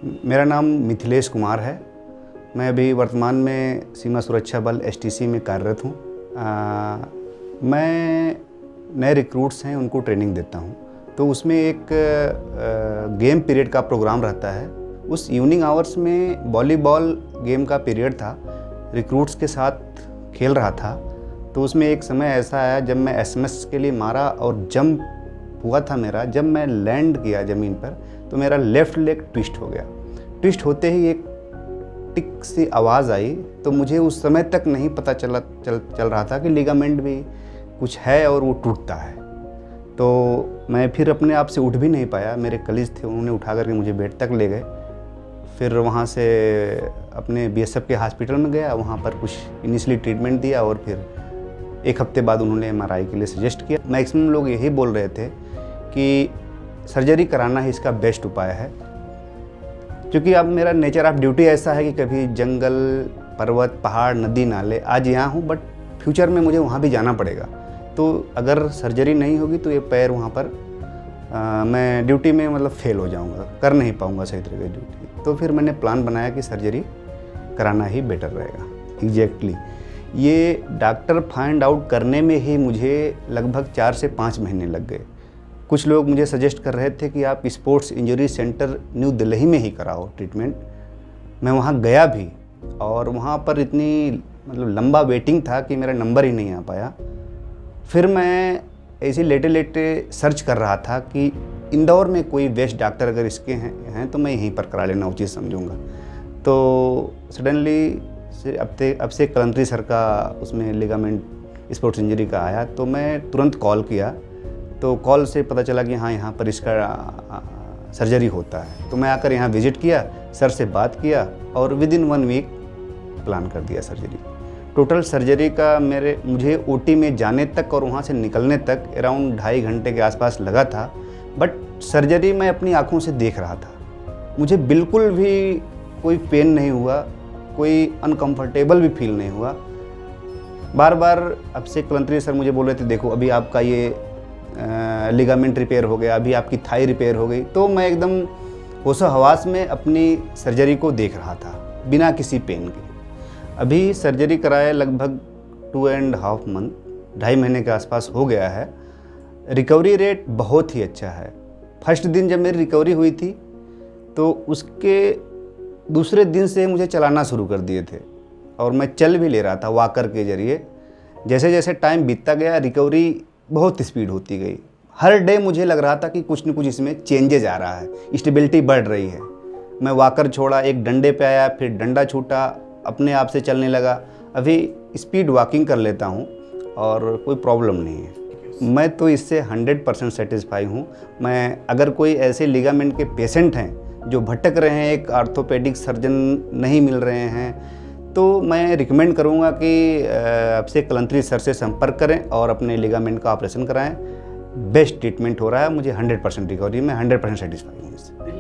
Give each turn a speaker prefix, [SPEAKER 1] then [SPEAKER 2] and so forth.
[SPEAKER 1] मेरा नाम मिथिलेश कुमार है। मैं अभी वर्तमान में सीमा सुरक्षा बल एसटीसी में कार्यरत हूँ। मैं नए रिक्रूट्स हैं उनको ट्रेनिंग देता हूँ। तो उसमें एक गेम पीरियड का प्रोग्राम रहता है। उस इवनिंग आवर्स में वॉलीबॉल गेम का पीरियड था, रिक्रूट्स के साथ खेल रहा था। तो उसमें एक समय ऐसा आया जब मैं एसएमएस के लिए मारा और जंप हुआ था मेरा। जब मैं लैंड किया ज़मीन पर तो मेरा लेफ़्ट लेग ट्विस्ट हो गया। ट्विस्ट होते ही एक टिक सी आवाज़ आई। तो मुझे उस समय तक नहीं पता चल रहा था कि लिगामेंट भी कुछ है और वो टूटता है। तो मैं फिर अपने आप से उठ भी नहीं पाया। मेरे कलीग थे, उन्होंने उठा करके मुझे बेड तक ले गए। फिर वहाँ से अपने बीएसएफ के हॉस्पिटल में गया, वहाँ पर कुछ इनिशियली ट्रीटमेंट दिया और फिर एक हफ्ते बाद उन्होंने एमआरआई के लिए सजेस्ट किया। मैक्सिमम लोग यही बोल रहे थे कि सर्जरी कराना ही इसका बेस्ट उपाय है, क्योंकि अब मेरा नेचर ऑफ ड्यूटी ऐसा है कि कभी जंगल, पर्वत, पहाड़, नदी, नाले, आज यहाँ हूँ बट फ्यूचर में मुझे वहाँ भी जाना पड़ेगा। तो अगर सर्जरी नहीं होगी तो ये पैर वहाँ पर मैं ड्यूटी में मतलब फेल हो जाऊँगा, कर नहीं पाऊँगा सही तरीके से ड्यूटी। तो फिर मैंने प्लान बनाया कि सर्जरी कराना ही बेटर रहेगा। एग्जैक्टली ये डॉक्टर फाइंड आउट करने में ही मुझे लगभग 4 से 5 महीने लग गए। कुछ लोग मुझे सजेस्ट कर रहे थे कि आप sports injury centre new Delhi में ही कराओ ट्रीटमेंट। मैं वहाँ गया भी और वहाँ पर इतनी मतलब लंबा वेटिंग था कि मेरा नंबर ही नहीं आ पाया। फिर मैं ऐसे लेटे सर्च कर रहा था कि इंदौर में कोई बेस्ट डॉक्टर अगर इसके हैं तो मैं यहीं पर करा लेना उचित समझूंगा। तो सडनली अब से कलंत्री सर का उसमें लिगामेंट स्पोर्ट्स इंजरी का आया, तो मैं तुरंत कॉल किया। तो कॉल से पता चला कि हाँ, यहाँ पर इसका सर्जरी होता है। तो मैं आकर यहाँ विजिट किया, सर से बात किया और विदिन 1 वीक प्लान कर दिया सर्जरी। टोटल सर्जरी का मुझे ओटी में जाने तक और वहाँ से निकलने तक अराउंड 2.5 घंटे के आसपास लगा था। बट सर्जरी मैं अपनी आँखों से देख रहा था। मुझे बिल्कुल भी कोई पेन नहीं हुआ, कोई अनकंफर्टेबल भी फील नहीं हुआ। बार बार अब से कलंत्री सर मुझे बोल रहे थे, देखो अभी आपका ये लिगामेंट रिपेयर हो गया, अभी आपकी थाई रिपेयर हो गई। तो मैं एकदम होशो हवास में अपनी सर्जरी को देख रहा था बिना किसी पेन के। अभी सर्जरी कराए लगभग 2.5 मंथ, 2.5 महीने के आसपास हो गया है। रिकवरी रेट बहुत ही अच्छा है। फर्स्ट दिन जब मेरी रिकवरी हुई थी तो उसके दूसरे दिन से मुझे चलाना शुरू कर दिए थे और मैं चल भी ले रहा था वॉकर के ज़रिए। जैसे जैसे टाइम बीतता गया रिकवरी बहुत स्पीड होती गई। हर डे मुझे लग रहा था कि कुछ न कुछ इसमें चेंजेज आ रहा है, स्टेबिलिटी बढ़ रही है। मैं वॉकर छोड़ा, एक डंडे पे आया, फिर डंडा छूटा, अपने आप से चलने लगा। अभी स्पीड वॉकिंग कर लेता हूँ और कोई प्रॉब्लम नहीं है। मैं तो इससे 100% सेटिस्फाई हूँ। मैं अगर कोई ऐसे लिगामेंट के पेशेंट हैं जो भटक रहे हैं, एक ऑर्थोपेडिक सर्जन नहीं मिल रहे हैं, तो मैं रिकमेंड करूँगा कि अब से कलंत्री सर से संपर्क करें और अपने लिगामेंट का ऑपरेशन कराएं। बेस्ट ट्रीटमेंट हो रहा है। मुझे 100% रिकवरी, मैं 100% सेटिस्फाई हूँ इससे।